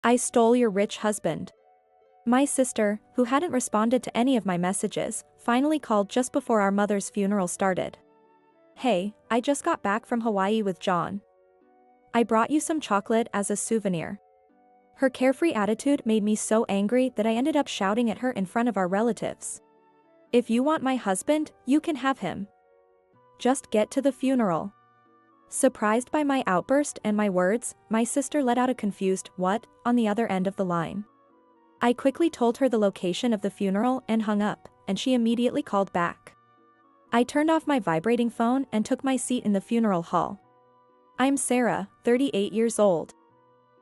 I stole your rich husband. My sister, who hadn't responded to any of my messages, finally called just before our mother's funeral started. Hey, I just got back from Hawaii with John. I brought you some chocolate as a souvenir. Her carefree attitude made me so angry that I ended up shouting at her in front of our relatives. If you want my husband, you can have him. Just get to the funeral. Surprised by my outburst and my words, my sister let out a confused "what" on the other end of the line. I quickly told her the location of the funeral and hung up, and she immediately called back. I turned off my vibrating phone and took my seat in the funeral hall. I'm Sarah, 38 years old.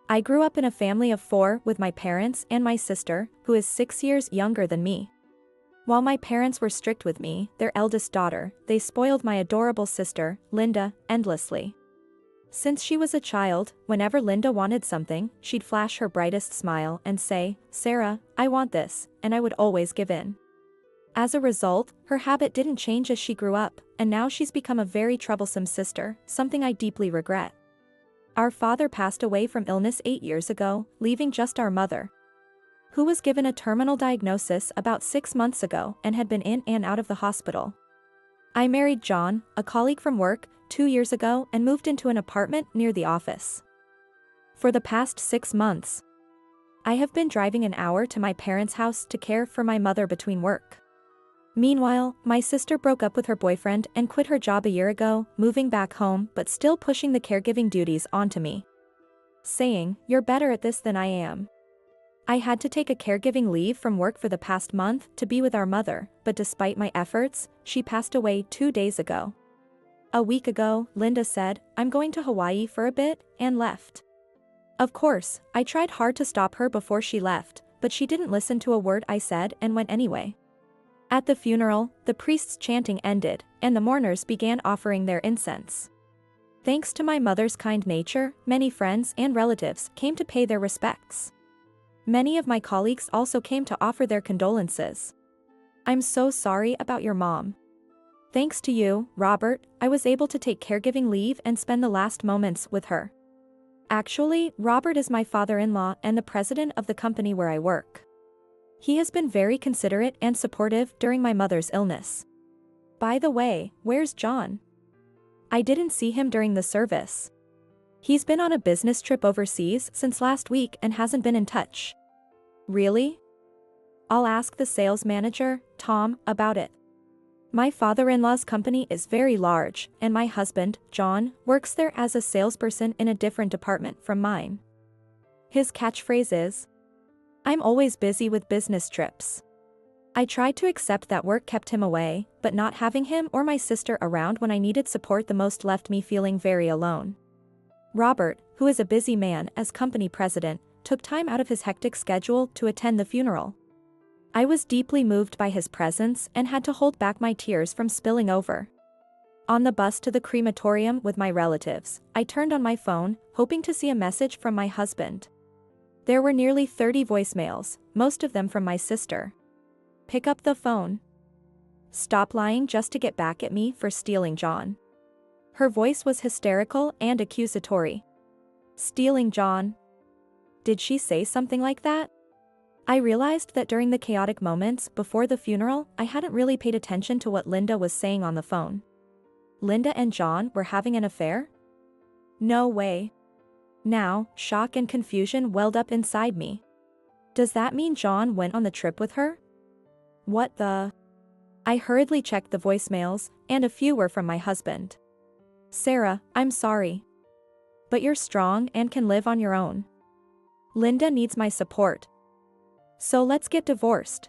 I grew up in a family of 4 with my parents and my sister, who is 6 years younger than me. While my parents were strict with me, their eldest daughter, they spoiled my adorable sister, Linda, endlessly. Since she was a child, whenever Linda wanted something, she'd flash her brightest smile and say, "Sarah, I want this," and I would always give in. As a result, her habit didn't change as she grew up, and now she's become a very troublesome sister, something I deeply regret. Our father passed away from illness 8 years ago, leaving just our mother, who was given a terminal diagnosis about 6 months ago and had been in and out of the hospital. I married John, a colleague from work, 2 years ago and moved into an apartment near the office. For the past 6 months, I have been driving an hour to my parents' house to care for my mother between work. Meanwhile, my sister broke up with her boyfriend and quit her job a year ago, moving back home but still pushing the caregiving duties onto me, saying, "You're better at this than I am." I had to take a caregiving leave from work for the past month to be with our mother, but despite my efforts, she passed away 2 days ago. A week ago, Linda said, "I'm going to Hawaii for a bit," and left. Of course, I tried hard to stop her before she left, but she didn't listen to a word I said and went anyway. At the funeral, the priest's chanting ended, and the mourners began offering their incense. Thanks to my mother's kind nature, many friends and relatives came to pay their respects. Many of my colleagues also came to offer their condolences. "I'm so sorry about your mom. Thanks to you, Robert, I was able to take caregiving leave and spend the last moments with her." Actually, Robert is my father-in-law and the president of the company where I work. He has been very considerate and supportive during my mother's illness. By the way, where's John? I didn't see him during the service. He's been on a business trip overseas since last week and hasn't been in touch. Really? I'll ask the sales manager, Tom, about it. My father-in-law's company is very large, and my husband, John, works there as a salesperson in a different department from mine. His catchphrase is, "I'm always busy with business trips." I tried to accept that work kept him away, but not having him or my sister around when I needed support the most left me feeling very alone. Robert, who is a busy man as company president, took time out of his hectic schedule to attend the funeral. I was deeply moved by his presence and had to hold back my tears from spilling over. On the bus to the crematorium with my relatives, I turned on my phone, hoping to see a message from my husband. There were nearly 30 voicemails, most of them from my sister. Pick up the phone. Stop lying just to get back at me for stealing John. Her voice was hysterical and accusatory. Stealing John? Did she say something like that? I realized that during the chaotic moments before the funeral, I hadn't really paid attention to what Linda was saying on the phone. Linda and John were having an affair? No way. Now, shock and confusion welled up inside me. Does that mean John went on the trip with her? What the? I hurriedly checked the voicemails, and a few were from my husband. "Sarah, I'm sorry. But you're strong and can live on your own. Linda needs my support. So let's get divorced."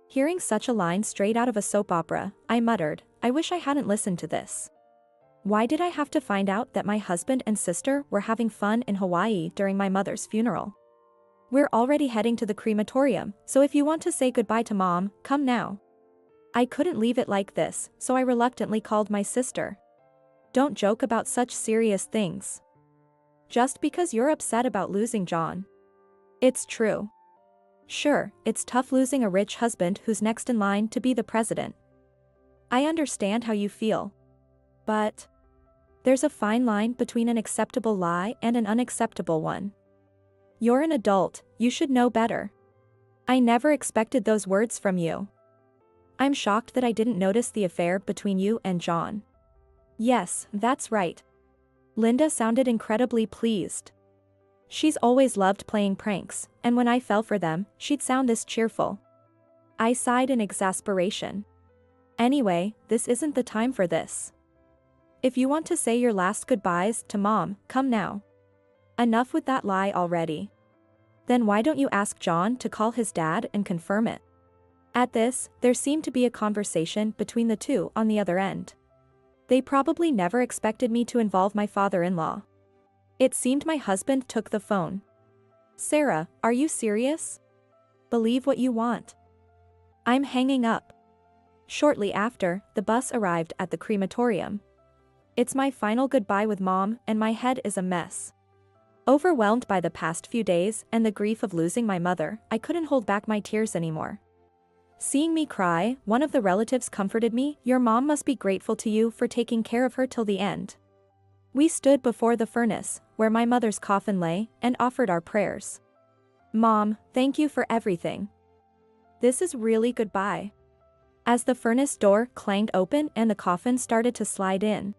Hearing such a line straight out of a soap opera, I muttered, I wish I hadn't listened to this. Why did I have to find out that my husband and sister were having fun in Hawaii during my mother's funeral? We're already heading to the crematorium, so if you want to say goodbye to Mom, come now. I couldn't leave it like this, so I reluctantly called my sister. Don't joke about such serious things. Just because you're upset about losing John. It's true. Sure, it's tough losing a rich husband who's next in line to be the president. I understand how you feel. But there's a fine line between an acceptable lie and an unacceptable one. You're an adult, you should know better. I never expected those words from you. I'm shocked that I didn't notice the affair between you and John. Yes, that's right. Linda sounded incredibly pleased. She's always loved playing pranks, and when I fell for them, she'd sound this cheerful. I sighed in exasperation. Anyway, this isn't the time for this. If you want to say your last goodbyes to Mom, come now. Enough with that lie already. Then why don't you ask John to call his dad and confirm it? At this, there seemed to be a conversation between the two on the other end. They probably never expected me to involve my father-in-law. It seemed my husband took the phone. Sarah, are you serious? Believe what you want. I'm hanging up. Shortly after, the bus arrived at the crematorium. It's my final goodbye with Mom, and my head is a mess. Overwhelmed by the past few days and the grief of losing my mother, I couldn't hold back my tears anymore. Seeing me cry, one of the relatives comforted me. Your mom must be grateful to you for taking care of her till the end. We stood before the furnace, where my mother's coffin lay, and offered our prayers. Mom, thank you for everything. This is really goodbye. As the furnace door clanged open and the coffin started to slide in.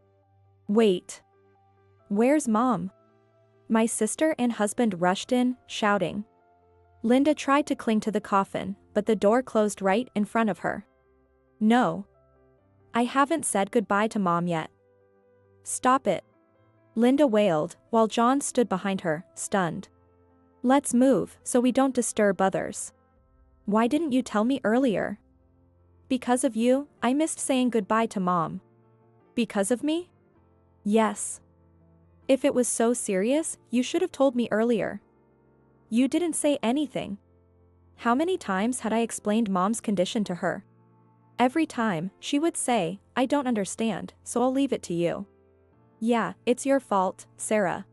Wait. Where's Mom? My sister and husband rushed in, shouting. Linda tried to cling to the coffin, but the door closed right in front of her. No. I haven't said goodbye to Mom yet. Stop it. Linda wailed, while John stood behind her, stunned. Let's move, so we don't disturb others. Why didn't you tell me earlier? Because of you, I missed saying goodbye to Mom. Because of me? Yes. If it was so serious, you should have told me earlier. You didn't say anything. How many times had I explained Mom's condition to her? Every time, she would say, I don't understand, so I'll leave it to you. Yeah, it's your fault, Sarah.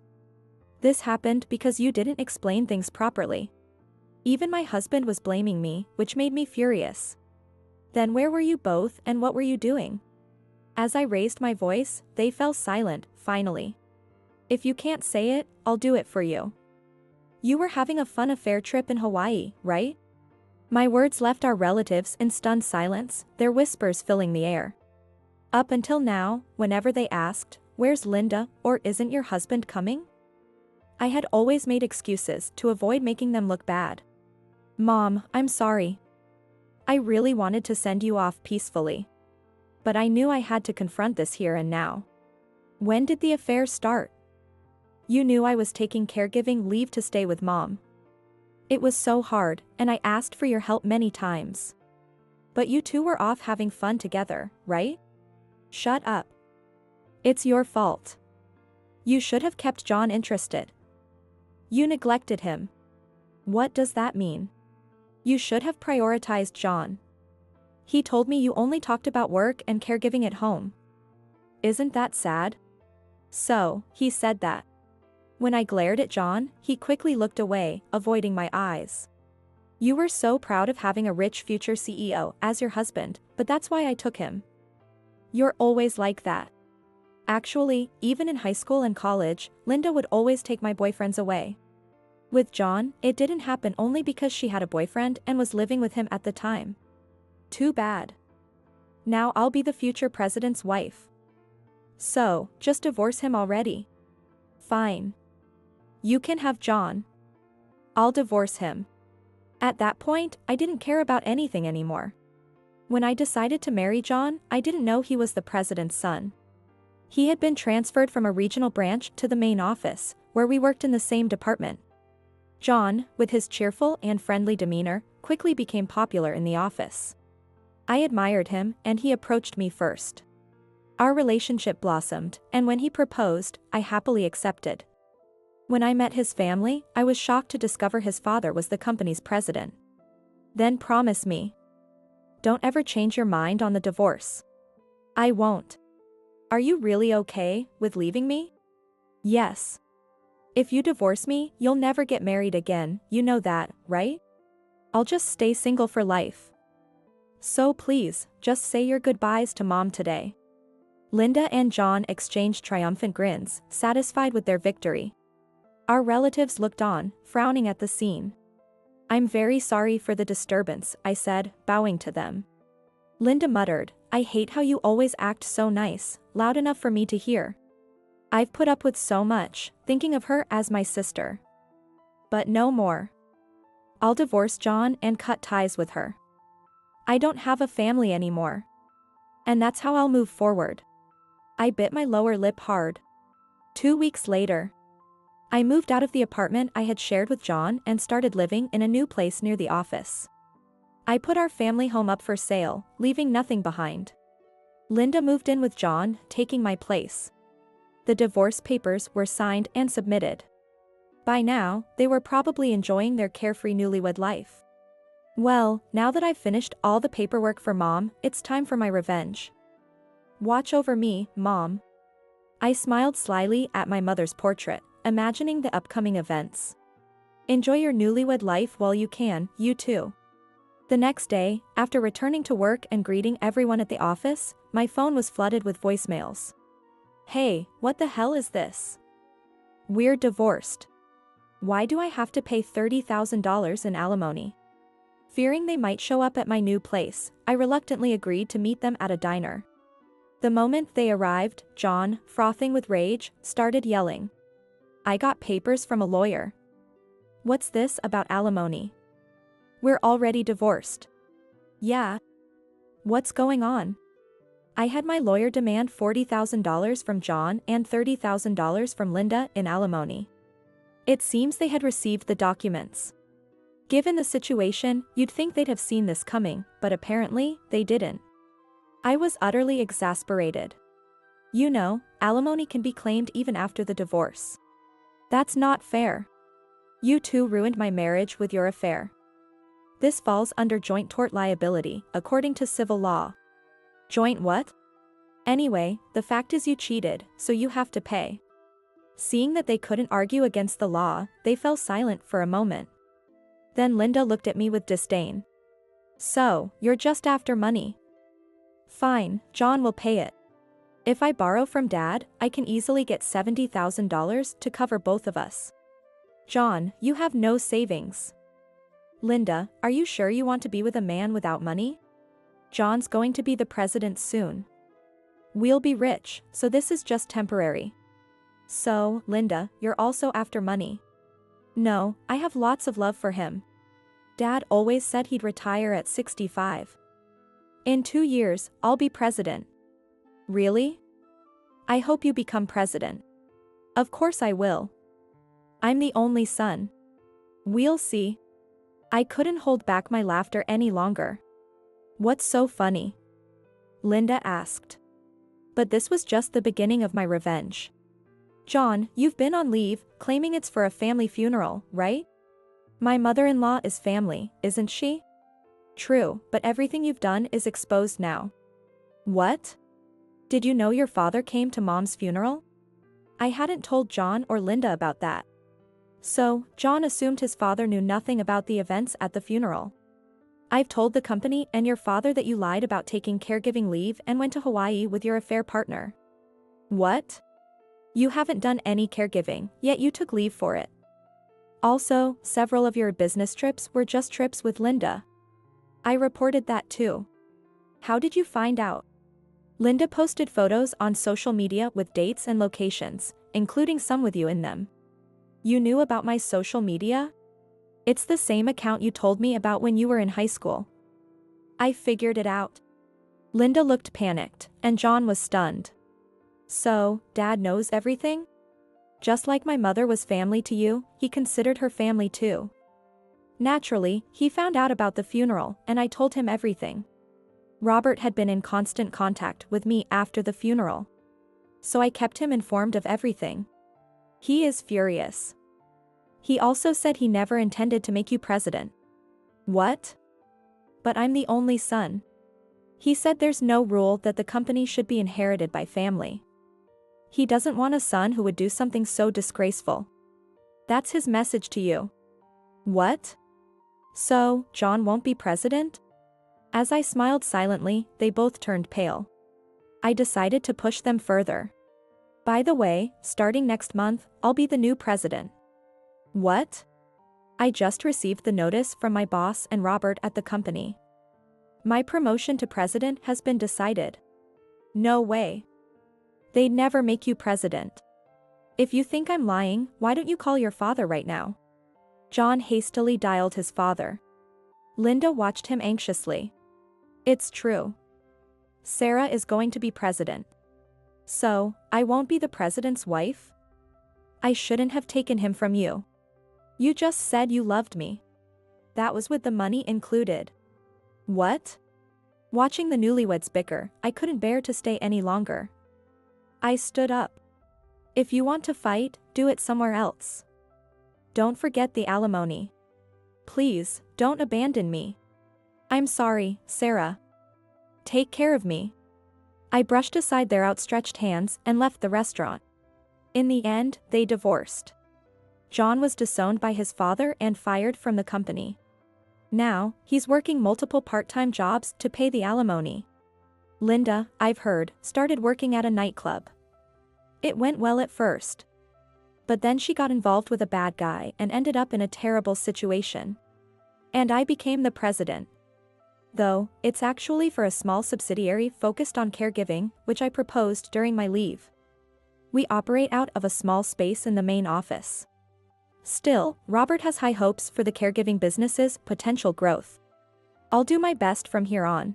This happened because you didn't explain things properly. Even my husband was blaming me, which made me furious. Then where were you both and what were you doing? As I raised my voice, they fell silent, finally. If you can't say it, I'll do it for you. You were having a fun affair trip in Hawaii, right? My words left our relatives in stunned silence, their whispers filling the air. Up until now, whenever they asked, where's Linda, or isn't your husband coming? I had always made excuses to avoid making them look bad. Mom, I'm sorry. I really wanted to send you off peacefully. But I knew I had to confront this here and now. When did the affair start? You knew I was taking caregiving leave to stay with Mom. It was so hard, and I asked for your help many times. But you two were off having fun together, right? Shut up. It's your fault. You should have kept John interested. You neglected him. What does that mean? You should have prioritized John. He told me you only talked about work and caregiving at home. Isn't that sad? So, he said that. When I glared at John, he quickly looked away, avoiding my eyes. You were so proud of having a rich future CEO as your husband, but that's why I took him. You're always like that. Actually, even in high school and college, Linda would always take my boyfriends away. With John, it didn't happen only because she had a boyfriend and was living with him at the time. Too bad. Now I'll be the future president's wife. So, just divorce him already. Fine. You can have John. I'll divorce him. At that point, I didn't care about anything anymore. When I decided to marry John, I didn't know he was the president's son. He had been transferred from a regional branch to the main office, where we worked in the same department. John, with his cheerful and friendly demeanor, quickly became popular in the office. I admired him, and he approached me first. Our relationship blossomed, and when he proposed, I happily accepted. When I met his family, I was shocked to discover his father was the company's president. Then promise me. Don't ever change your mind on the divorce. I won't. Are you really okay with leaving me? Yes. If you divorce me, you'll never get married again, you know that, right? I'll just stay single for life. So please, just say your goodbyes to Mom today. Linda and John exchanged triumphant grins, satisfied with their victory. Our relatives looked on, frowning at the scene. "I'm very sorry for the disturbance," I said, bowing to them. Linda muttered, "I hate how you always act so nice," loud enough for me to hear. I've put up with so much, thinking of her as my sister. But no more. I'll divorce John and cut ties with her. I don't have a family anymore. And that's how I'll move forward. I bit my lower lip hard. 2 weeks later, I moved out of the apartment I had shared with John and started living in a new place near the office. I put our family home up for sale, leaving nothing behind. Linda moved in with John, taking my place. The divorce papers were signed and submitted. By now, they were probably enjoying their carefree newlywed life. Well, now that I've finished all the paperwork for Mom, it's time for my revenge. Watch over me, Mom. I smiled slyly at my mother's portrait, imagining the upcoming events. Enjoy your newlywed life while you can, you too. The next day, after returning to work and greeting everyone at the office, my phone was flooded with voicemails. "Hey, what the hell is this? We're divorced. Why do I have to pay $30,000 in alimony?" Fearing they might show up at my new place, I reluctantly agreed to meet them at a diner. The moment they arrived, John, frothing with rage, started yelling. "I got papers from a lawyer. What's this about alimony? We're already divorced." "Yeah. What's going on?" I had my lawyer demand $40,000 from John and $30,000 from Linda in alimony. It seems they had received the documents. Given the situation, you'd think they'd have seen this coming, but apparently, they didn't. I was utterly exasperated. You know, alimony can be claimed even after the divorce. That's not fair. You two ruined my marriage with your affair. This falls under joint tort liability, according to civil law. Joint what? Anyway, the fact is you cheated, so you have to pay. Seeing that they couldn't argue against the law, they fell silent for a moment. Then Linda looked at me with disdain. "So, you're just after money. Fine, John will pay it. If I borrow from Dad, I can easily get $70,000 to cover both of us. John, you have no savings. Linda, are you sure you want to be with a man without money? John's going to be the president soon. We'll be rich, so this is just temporary. So, Linda, you're also after money." "No, I have lots of love for him. Dad always said he'd retire at 65. In 2 years, I'll be president." "Really? I hope you become president." "Of course I will. I'm the only son. We'll see." I couldn't hold back my laughter any longer. "What's so funny?" Linda asked. But this was just the beginning of my revenge. "John, you've been on leave, claiming it's for a family funeral, right? My mother-in-law is family, isn't she?" "True, but everything you've done is exposed now." "What? Did you know your father came to Mom's funeral?" I hadn't told John or Linda about that. So, John assumed his father knew nothing about the events at the funeral. "I've told the company and your father that you lied about taking caregiving leave and went to Hawaii with your affair partner." "What? You haven't done any caregiving, yet you took leave for it. Also, several of your business trips were just trips with Linda." I reported that too. "How did you find out?" Linda posted photos on social media with dates and locations, including some with you in them. "You knew about my social media? It's the same account you told me about when you were in high school." "I figured it out." Linda looked panicked, and John was stunned. "So, Dad knows everything? Just like my mother was family to you, he considered her family too." "Naturally, he found out about the funeral, and I told him everything. Robert had been in constant contact with me after the funeral. So I kept him informed of everything. He is furious. He also said he never intended to make you president." "What?" "But I'm the only son. He said there's no rule that the company should be inherited by family. He doesn't want a son who would do something so disgraceful. That's his message to you." "What? So, John won't be president?" As I smiled silently, they both turned pale. I decided to push them further. "By the way, starting next month, I'll be the new president. What? I just received the notice from my boss and Robert at the company. My promotion to president has been decided. No way. They'd never make you president. If you think I'm lying, why don't you call your father right now? John hastily dialed his father. Linda watched him anxiously. It's true. Sarah is going to be president. So, I won't be the president's wife? I shouldn't have taken him from you. You just said you loved me. That was with the money included. What? Watching the newlyweds bicker, I couldn't bear to stay any longer. I stood up. If you want to fight, do it somewhere else. Don't forget the alimony. Please, don't abandon me. I'm sorry, Sarah. Take care of me. I brushed aside their outstretched hands and left the restaurant. In the end, they divorced. John was disowned by his father and fired from the company. Now, he's working multiple part-time jobs to pay the alimony. Linda, I've heard, started working at a nightclub. It went well at first. But then she got involved with a bad guy and ended up in a terrible situation. And I became the president. Though, it's actually for a small subsidiary focused on caregiving, which I proposed during my leave. We operate out of a small space in the main office. Still, Robert has high hopes for the caregiving business's potential growth. I'll do my best from here on.